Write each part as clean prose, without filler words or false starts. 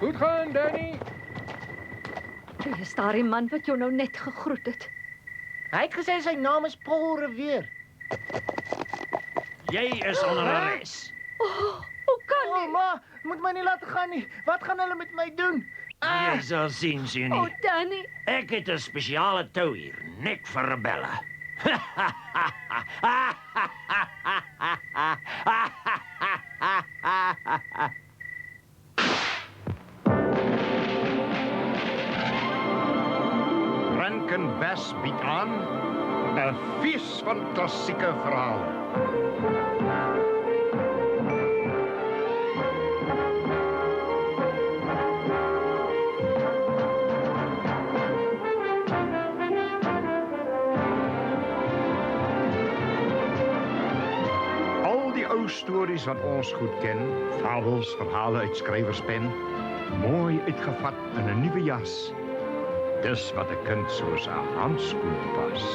Goed gaan, Danny. Wie is daardie man wat jou nou net gegroet het? Hy het gesê sy naam is Paul Revere. Jy is onder arrest. Hoe kan Oh, ma, moet my nie laat gaan nie. Wat gaan hulle met my doen? Jy sal sien, Jenny. O, Danny. Ek het 'n spesiale tou hier, net vir rebelle. Rankin Bass bied aan 'n fees van klassieke verhale. Al die ou stories wat ons goed ken, fabels, verhale uit skrywerspen, mooi uitgevat in 'n nuwe jas. Dis wat 'n kind soos 'n handskoen pas.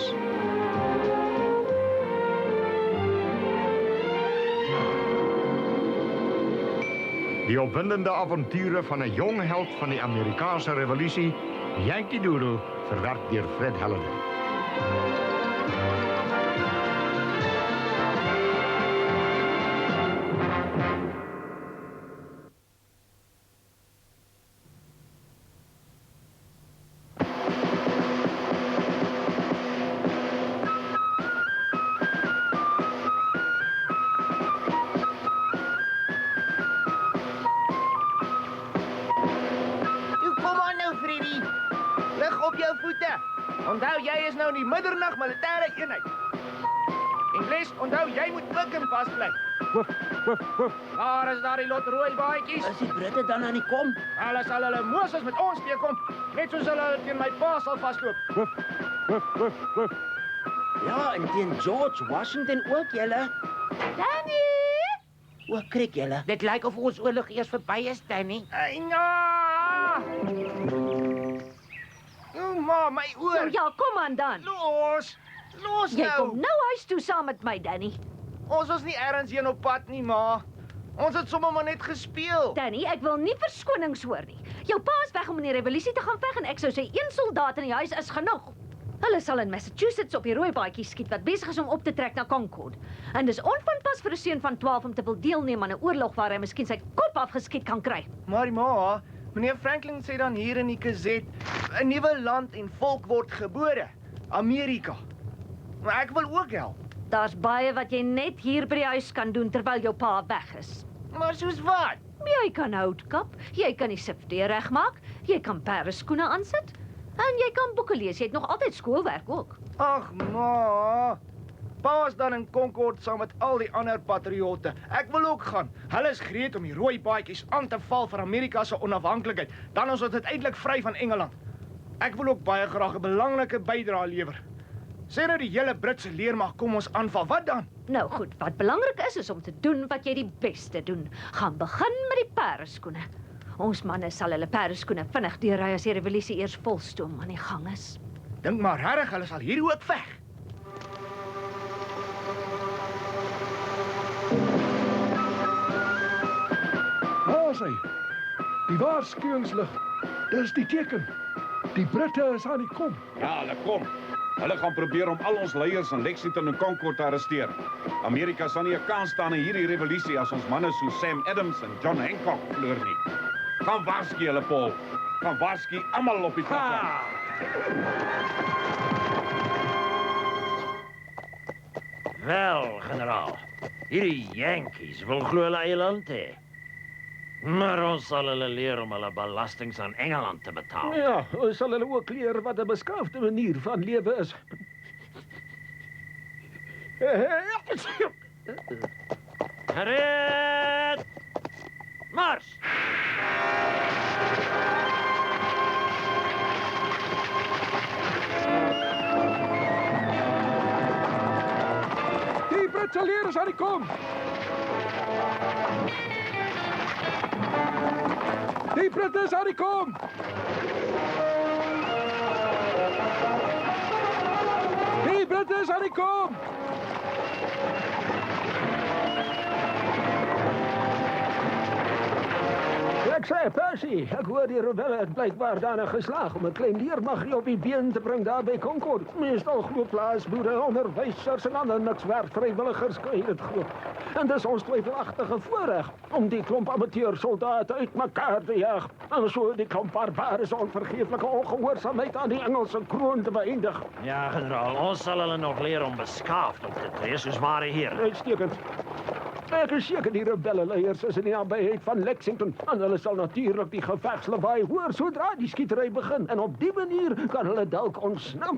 Die opwindende avonture van 'n jong held van die Amerikaanse revolusie, Yankee Doodle, verwerk deur Fred Halliday. Kom aan nou, Freddy. Lig op jou voete. Onthou, jy is nou in die middernag militêre eenheid. En les, onthou, jy moet pik en vasbly. Woef, woef, woef. Daar is daar die lot rooi baadjies. Is die Britte dan aan die kom? Hulle sal hulle Moses met ons teekom, net soos hulle teen my pa sal vasloop. Woef, woef, woef, woef. Ja, en teen George Washington ook, julle. Danny! O, krik julle. Dit lyk of ons oorlog eers verby is, Danny. Ja! O, ma, my Nou oor. ja, kom aan dan. Los! Los Jy nou! kom nou huis toe saam met my, Danny. Ons was nie ergens heen op pad nie, ma. Ons het sommer maar net gespeel. Danny, ek wil nie verskonings hoor nie. Jou pa is weg om in die revolusie te gaan veg en ek sou sê een soldaat in die huis is genoeg. Hulle sal in Massachusetts op die rooi baadjie skiet wat besig is om op te trek na Concord. En dis onvanpas vir 'n seun van 12 om te wil deelneem aan 'n oorlog waar hy miskien sy kop afgeskiet kan kry. Maar ma, meneer Franklin sê dan hier in die Gazette, 'n nuwe land en volk word gebore, Amerika. Maar ek wil ook help. Daar's baie wat jy net hier by die huis kan doen terwyl jou pa weg is. Maar soos wat? Jy kan hout kap, jy kan die sifdeur regmaak, jy kan perdeskoene aansit en jy kan boeke lees. Jy het nog altyd skoolwerk ook. Ag ma, pa is dan in Concord saam met al die ander patriotte. Ek wil ook gaan. Hulle is gereed om die rooi baadjies aan te val vir Amerika se onafhanklikheid. Dan ons uiteindelik vry van Engeland. Ek wil ook baie graag 'n belangrike bydrae lewer. Sê nou die hele Britse leermag kom ons aanval. Wat dan? Nou goed, wat belangrik is om te doen wat jy die beste doen. Gaan begin met die perdeskoene. Ons manne sal hulle perdeskoene vinnig deurry as die revolusie eers volstoom aan die gang is. Dink maar regtig hulle sal hier ook veg. Daar is hy. Die waarskuwingslig. Dis die teken. Die Britte is aan die kom. Ja, hulle kom. Hulle gaan probeer om al ons leiers in Lexington en Concord te arresteer. Amerika sal nie 'n kans staan in hierdie revolusie as ons manne so Sam Adams en John Hancock verloor nie. Gaan waarsku hulle, Paul. Gaan waarsku almal op die platform. Wel, generaal. Hierdie Yankees wil glo hulle eie land hê. Maar ons sal hulle leer om hulle belastings aan Engeland te betaal. Ja, ons sal hulle ook leer wat 'n beskaafde manier van lewe is. Gereed! Mars! Die Britse leer is aan die kom. Die Britte is aan die kom. Die Britte is aan die kom. Ek sê, Percy, ek hoor die rebelle het blykbaar daarna geslaag om 'n klein leermaggie op die been te bring daar by Concord. Meestal glo plaasboere, onderwysers en ander nikswerk vrywilligers kry dit groot. En dis ons twyfelagtige voorreg om die klomp amateursoldate uitmekaar te jag en so die klomp barbares onvergeeflike ongehoorsaamheid aan die Engelse kroon te beëindig. Ja, generaal, ons sal hulle nog leer om beskaafd op te tree soos ware heren. Uitstekend. Ek is seker die rebellenleiers is in die nabyheid van Lexington en hulle sal natuurlik die gevegslawaai hoor sodra die skietery begin en op die manier kan hulle dalk ontsnap.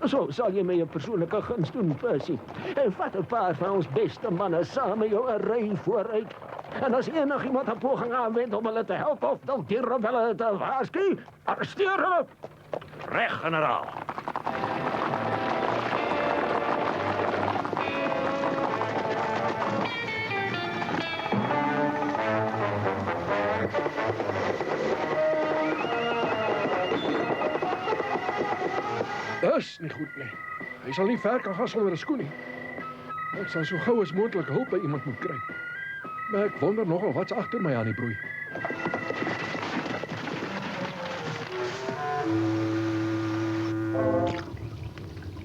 So sal jy my 'n persoonlike guns doen, Percy. En vat 'n paar van ons beste manne saam met jou 'n ry vooruit. En as enigiemand 'n poging aanwend om hulle te help of dalk die rebelle te waarsku, arresteer hulle. Reg, generaal. Dis nie goed nie. Hy sal nie ver kan gaan sonder 'n skoen nie. Ek sal so gou as moontlik hulp by iemand moet kry. Maar ek wonder nogal wat's agter my aan die broei.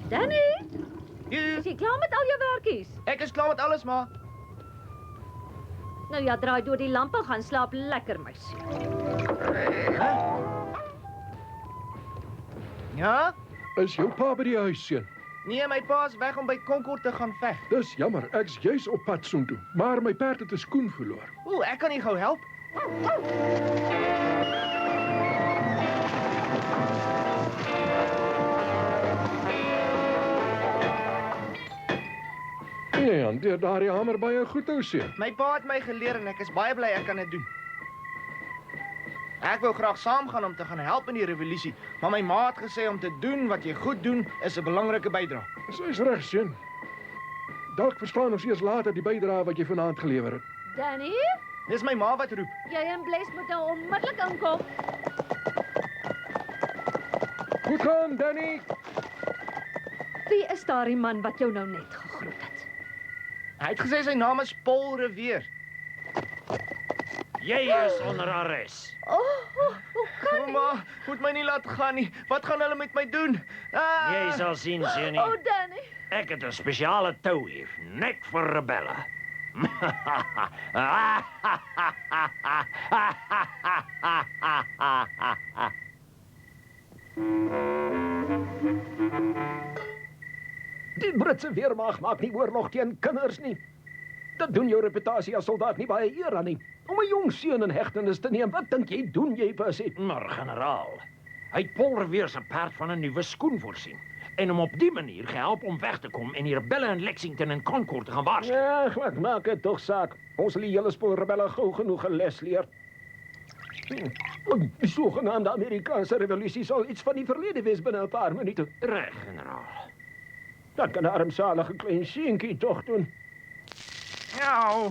Danny, Jy, is jy klaar met al jou werkies? ek is klaar met alles, ma. Nou ja, draai deur die lampe, gaan slaap lekker, meisie. Ja? Is jou pa by die huis, seun? Nee, my pa is weg om by Concord te gaan veg. Dis jammer, ek's juis op pad soontoe, maar my perd het 'n skoen verloor. Ooh, ek kan nie gou help. Nee, hanteer daardie hamer baie goed, ou seun. My pa het my geleer en ek is baie bly ek kan dit doen. Ek wou graag saamgaan om te gaan help in die revolusie, maar my ma het gesê om te doen wat jy goed doen is 'n belangrike bydrae. Dis reg, seun. Dalk verstaan ons eers later die bydrae wat jy vanaand gelewer het. Danny, Dis my ma wat roep. jy en Bles moet nou onmiddellik inkom. Goed gaan, Danny. Wie is daardie man wat jou nou net gegroet het? Hy het gesê sy naam is Paul Revere. Jy is onder arrest. Hoe kan Ma, moet my nie laat gaan nie. Wat gaan hulle met my doen? Ah! Jy sal sien, seunie. Oh, Danny. Ek het 'n spesiale tou hier, net vir rebelle. Die Britse weermag maak nie oorlog teen kinders nie. Dit doen jou reputasie as soldaat nie baie eer aan nie. Om 'n jong seun in hegtenis te neem, wat dink jy doen jy, Percy? Maar generaal, hy het Paul Revere se perd van 'n nuwe skoen voorsien en hom op die manier gehelp om weg te kom en die rebelle in Lexington en Concord te gaan waarsku. Ja, wat maak dit tog saak? Ons sal die hele spoor rebelle gou genoeg 'n les leer. Die sogenaamde Amerikaanse revolusie sal iets van die verlede wees binne 'n paar minute. Reg, generaal. Dat kan 'n armsalige klein seentjie tog doen. Ja.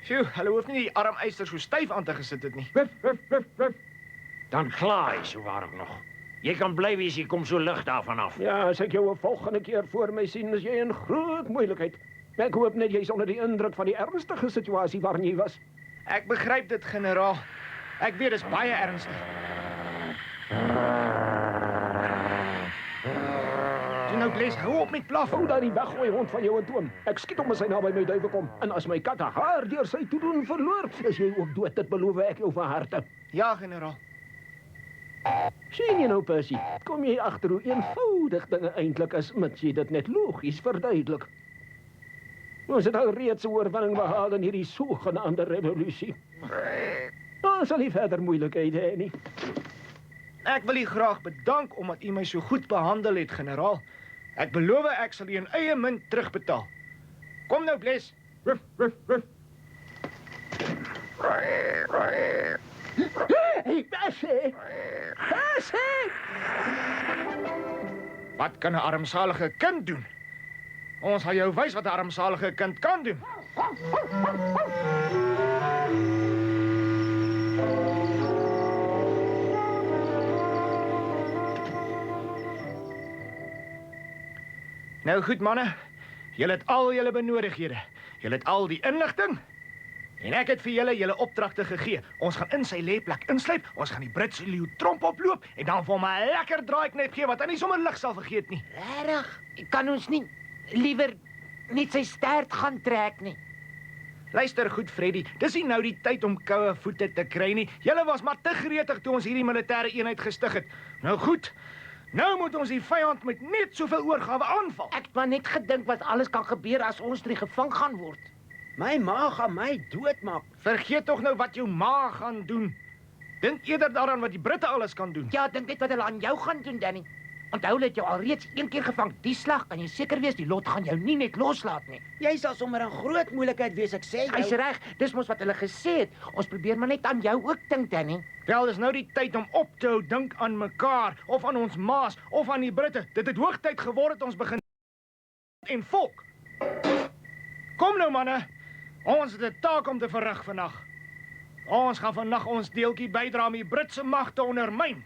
Sjoe, hulle hoef nie die armyster so styf aan te gesit het nie. Wif, wif, wif, wif. Dan klaar hy so waar nog. Jy kan bly wees, jy kom so lig daarvan af. Ja, as ek jou 'n volgende keer voor my sien, is jy in groot moeilikheid. Ek hoop net jy's onder die indruk van die ernstige situasie waarin jy was. Ek begryp dit, generaal. Ek weet dis baie ernstig. Jy nou, Bles, hou op met blaf. Hou dan die weggooi hond van jou en toon. Ek skiet hom as hy naby my duiwe kom. En as my kat 'n haar deur sy toedoen verloor, is jy ook dood. Dit beloof ek jou van harte. Ja, generaal. Sien jy nou, Percy? Kom jy agter hoe eenvoudig dinge eintlik is, mits jy dit net logies verduidelik. Ons het al reeds 'n oorwinning behaal in hierdie sogenaamde revolusie. Ons sal nie verder moeilikheid hê nie. Ek wil u graag bedank omdat u my so goed behandel het, generaal. Ek beloof ek sal u in eie munt terugbetaal. Kom nou, Bles. Ruff, ruff, ruff. Hey, Percy! Percy! Wat kan 'n armsalige kind doen? Ons sal jou wys wat 'n armsalige kind kan doen. Nou goed, manne. Julle het al julle benodighede. Julle het al die inligting En ek het vir julle opdragte gegee. Ons gaan in sy lêplek insluip, ons gaan die Britse leeu tromp oploop en dan vir hom 'n lekker draaiknep gee wat hy nie sommer lig sal vergeet nie. Regtig? Kan ons nie liewer net sy stert gaan trek nie? Luister goed, Freddy, dis nie nou die tyd om koue voete te kry nie. Julle was maar te gretig toe ons hierdie militêre eenheid gestig het. Nou goed, nou moet ons die vyand met net soveel oorgawe aanval. Ek het maar net gedink wat alles kan gebeur as ons drie gevang gaan word. My ma gaan my doodmaak. Vergeet tog nou wat jou ma gaan doen. Dink eerder daaraan wat die Britte alles kan doen. Ja, dink net wat hulle aan jou gaan doen, Danny. Onthou hulle het jou alreeds een keer gevang. Die slag kan jy seker wees die lot gaan jou nie net loslaat nie. Jy sal sommer in groot moeilikheid wees, ek sê Hy's jou. reg, dis mos wat hulle gesê het. Ons probeer maar net aan jou ook dink, Danny. Wel, dis nou die tyd om op te hou dink aan mekaar of aan ons maas of aan die Britte. Dit het hoogtyd geword dat ons begin en volk. Kom nou manne. Ons het 'n taak om te verrig vandag. Ons gaan vandag ons deeltjie bydra om die Britse mag te ondermyn.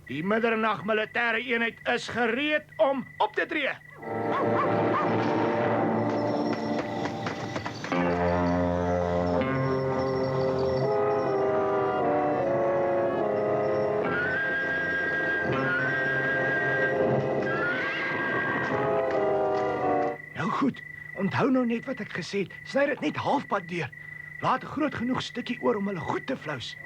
Die middernag militêre eenheid is gereed om op te tree. Nou goed, onthou nou net wat ek gesê het. Sny dit net halfpad deur. Laat 'n groot genoeg stukkie oor om hulle goed te flous.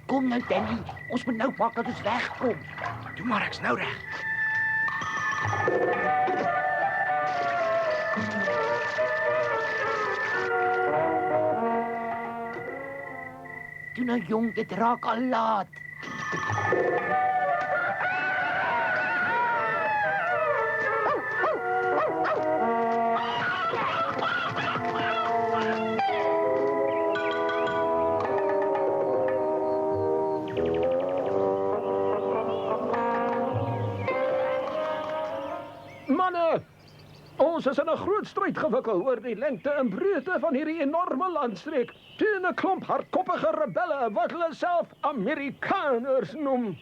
Kom nou, Danny. Ons moet nou maak dat ons wegkom. Doe maar, ek's nou reg. Toe nou jong, dit raak al laat. Manne, ons is in 'n groot stryd gewikkeld oor die lengte en breedte van hierdie enorme landstreek teen 'n klomp hardkoppige rebelle wat hulle self Amerikaners noem.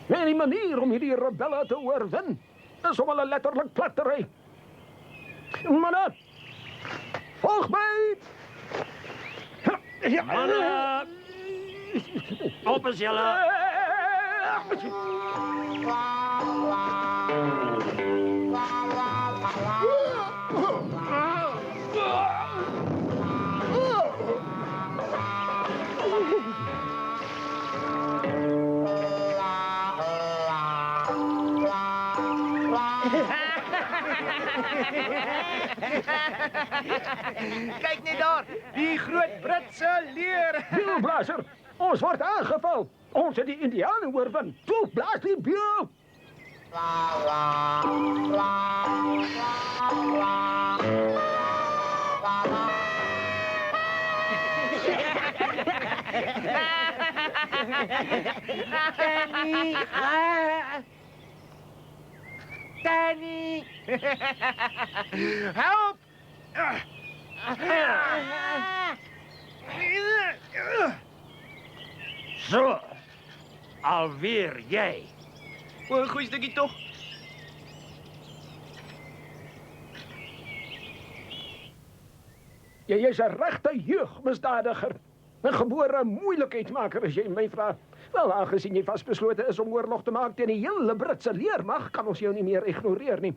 En die manier om hierdie rebelle te oorwin is om hulle letterlik plat te ry. Manne, volg my! Manne! Op is julle! Kyk net daar, die groot Britse leer. Bielblaser, ons word aangeval. Ons het die Indianen oorwin. Toe, blaas die biel! Danny! Danny! Help! So, alweer jy. O, 'n goeie stukkie tog. Jy's 'n regte jeugmisdadiger. 'n gebore moeilikheidmaker as jy my vra. Wel, aangesien jy vasbeslote is om oorlog te maak teen die hele Britse leermag, kan ons jou nie meer ignoreer nie.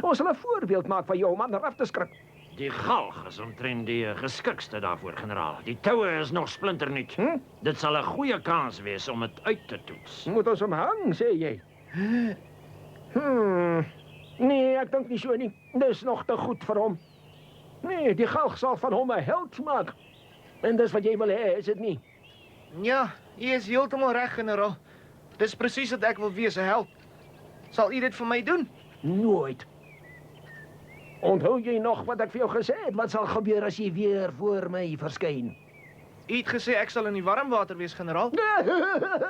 Ons sal 'n voorbeeld maak van jou om ander af te skrik. Die galg is omtrent die geskikste daarvoor, generaal. Die toue is nog splinternuut. Dit sal 'n goeie kans wees om dit uit te toets. Moet ons hom hang, sê jy? Nee, ek dink nie so nie. Dis nog te goed vir hom. Nee, die galg sal van hom 'n held maak. En dis wat jy wil hê, is dit nie? Ja, u is heeltemal reg, generaal. Dis presies wat ek wil wees, 'n held. Sal u dit vir my doen? Nooit. Onthou jy nog wat ek vir jou gesê het? Wat sal gebeur as jy weer voor my verskyn? U het gesê ek sal in die warm water wees, generaal.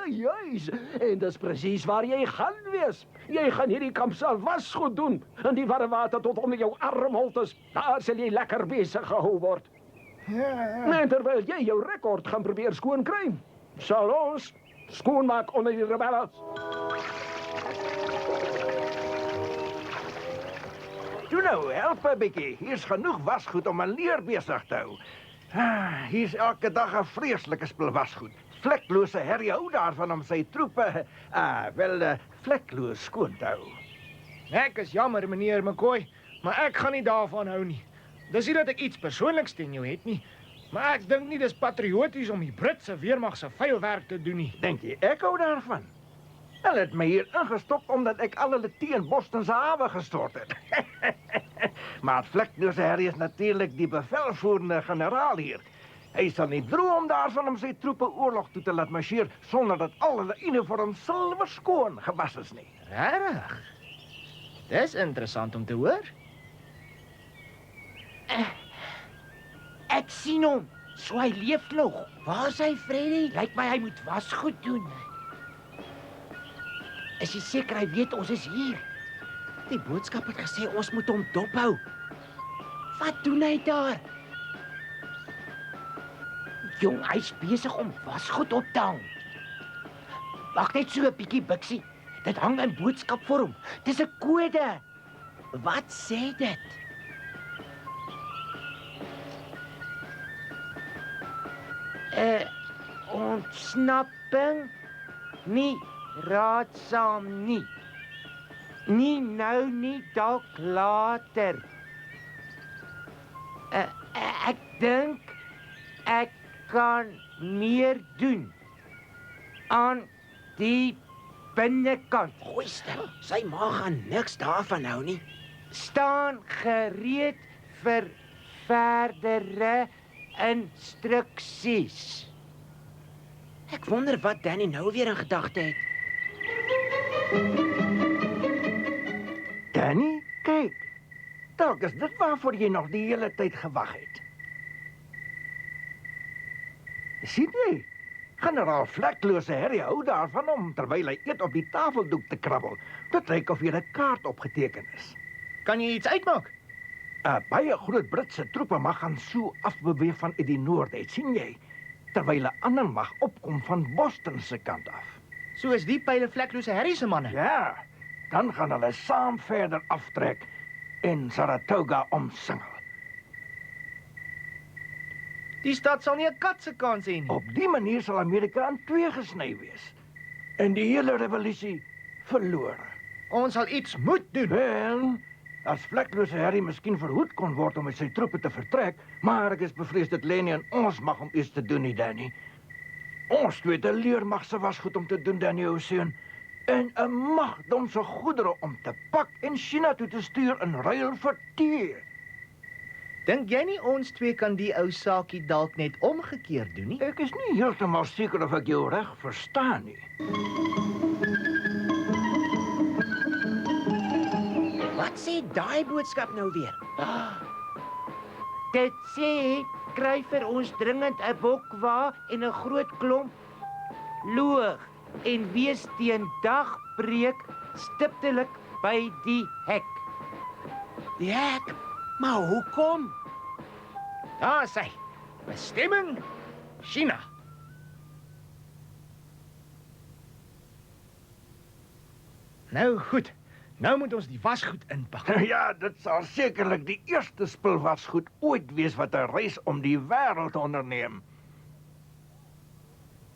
Juis, en dis presies waar jy gaan wees. Jy gaan hierdie kamp sal wasgoed doen in die warme water tot onder jou armholtes. Daar sal jy lekker besig gehou word. En terwyl jy jou rekord gaan probeer skoon kry, sal ons skoonmaak onder die rebelle. Toe nou, help 'n bietjie. Hier's genoeg wasgoed om 'n leer besig te hou. Hier's elke dag 'n vreeslike spul wasgoed. Vleklose Harry hou daarvan om sy troepe, vlekloos skoon te hou. Ek is jammer, meneer McCoy, maar ek gaan nie daarvan hou nie. Dis nie dat ek iets persoonliks teen jou het nie, maar ek dink nie dis patrioties om die Britse weermag se vuil werk te doen nie. Dink jy ek hou daarvan? Hulle het my hier ingestop omdat ek al hulle tee in Boston se hawe gestort het. Maar vleklose Harry is natuurlik die bevelvoerende generaal hier. Hy sal nie droom daarvan om sy troepe oorlog toe te laat marcheer sonder dat al hulle uniforms silwer skoon gewas is nie. Regtig? Dis interessant om te hoor. Ek sien hom. So hy leef nog. Waar is hy, Freddy? Lyk my hy moet wasgoed doen. Is jy seker hy weet ons is hier? Die boodskap het gesê ons moet hom dophou. Wat doen hy daar? Jong, hy's besig om wasgoed op te hang. Wag net so 'n bietjie, Bixie. Dit hang in boodskapvorm. Dis 'n kode. Wat sê dit? Ontsnapping? Nie raadsaam nie. Nie nou nie, dalk later. Ek dink ek kan meer doen aan die binnekant. Goeie stil. Sy ma gaan niks daarvan hou nie. Staan gereed vir verdere instruksies. Ek wonder wat Danny nou weer in gedagte het. Danny, kyk. Dalk is dit waarvoor jy nog die hele tyd gewag het. Sien jy? Generaal Vleklose Harry hou daarvan om terwyl hy eet op die tafeldoek te krabbel. Dit lyk of hier 'n kaart opgeteken is. Kan jy iets uitmaak? 'n Baie groot Britse troepe mag gaan so afbeweeg vanuit die noorde, uit, sien jy? Terwyl 'n ander mag opkom van Boston se kant af. So is die pile vleklose Harry se manne. Ja, dan gaan hulle saam verder aftrek en Saratoga omsingel. Die stad sal nie 'n kat se kans hê nie. Op die manier sal Amerika in twee gesny wees. En die hele revolusie verlore. Ons sal iets moet doen. Wel, as Vleklose Harry miskien verhoed kon word om met sy troepe te vertrek, maar ek is bevrees dit lê nie in ons mag om iets te doen nie, Danny. Ons twee het 'n leermag se wasgoed om te doen, Danny, ou seun. En 'n magdomse goedere om te pak en China toe te stuur in ruil vir tee. Dink jy nie ons twee kan die ou saakie dalk net omgekeerd doen nie? Ek is nie heeltemal seker of ek jou reg verstaan nie. Wat sê daai boodskap nou weer? Dit sê, kry vir ons dringend 'n bokwa en 'n groot klomp loog en wees teen dagbreek stiptelik by die hek. Die hek? Maar hoekom? Daar sê, bestemming China. Nou goed, nou moet ons die wasgoed inpak. Ja, dit sal sekerlik die eerste spul wasgoed ooit wees wat 'n reis om die wêreld onderneem.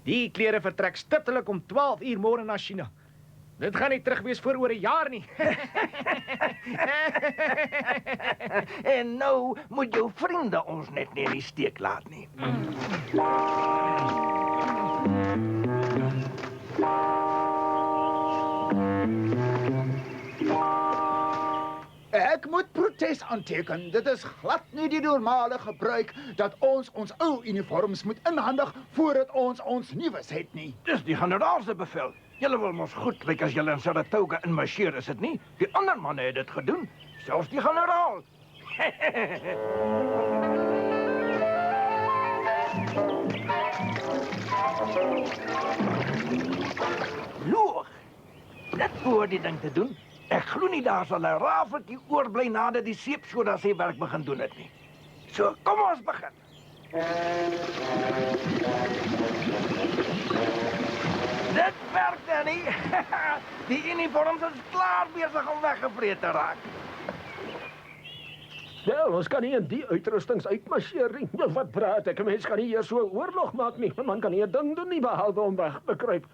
Die klere vertrek stiptelik om 12 uur môre na China. Dit gaan nie terug wees voor oor 'n jaar nie. En nou moet jou vriende ons net nie in die steek laat nie. Ek moet protes aanteken. Dit is glad nie die normale gebruik dat ons ou uniforms moet inhandig voordat ons nuus het nie. Dis die generaal se bevel. Julle wil mos goed lyk as julle in Saratoga inmarcheer, is dit nie? Die ander manne het dit gedoen, selfs die generaal. Loog. Net voor die ding te doen. Ek glo nie daar sal 'n rafeltjie oorbly nadat die seepsoda sy werk begin doen het nie. So, kom ons begin. Dit werk, Danny. Die uniforms is klaar bezig om weggevreed te raak. Wel, ons kan nie in die uitrustings uitmarcheer nie. Wat praat ek? 'n Mens kan nie eers so 'n oorlog maak nie. 'n Man kan nie 'n ding doen nie behalwe om weg te kruip.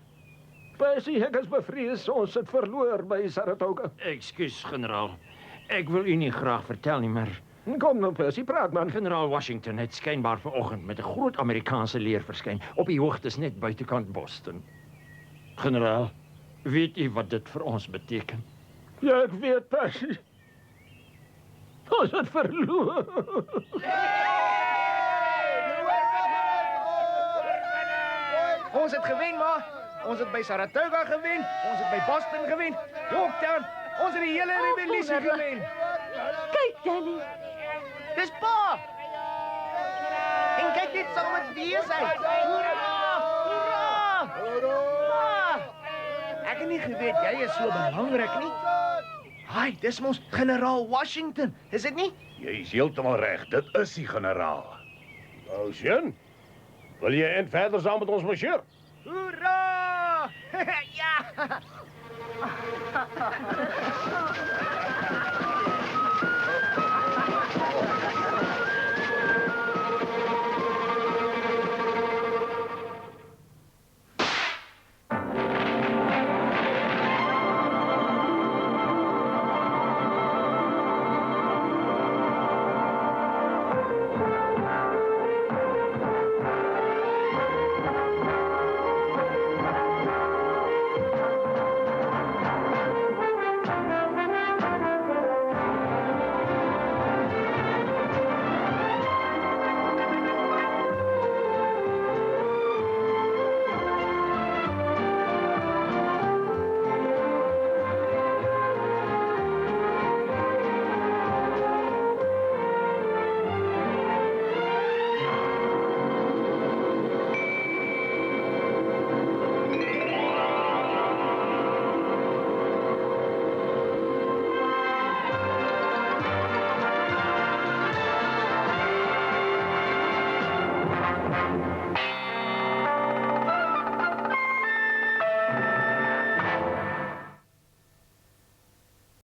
Percy, ek is bevrees ons het verloor by Saratoga. Ekskuus, generaal. Ek wil u nie graag vertel nie, maar Kom nou, Percy, praat man. generaal Washington het skynbaar vanoggend met 'n groot Amerikaanse leer verskyn op die hoogtes net buitekant Boston. Generaal, weet u wat dit vir ons beteken? Ja, ek weet, Percy. Ons het verloor. Ons het gewen, ma. Ons het by Saratoga gewen. Ons het by Boston gewen. Yorktown. Ons het die hele revolusie gewen. Kyk, Danny. Dis pa! En kyk net saam met wees uit. Hoera! Hoera! Pa! Ek het nie geweet jy is so belangrik nie. Haai, dis mos generaal Washington, is dit nie? Jy's heeltemal reg, dit is die generaal. Nou, sien. Wil jy en verder saam met ons marcheer? Hoera! Ja!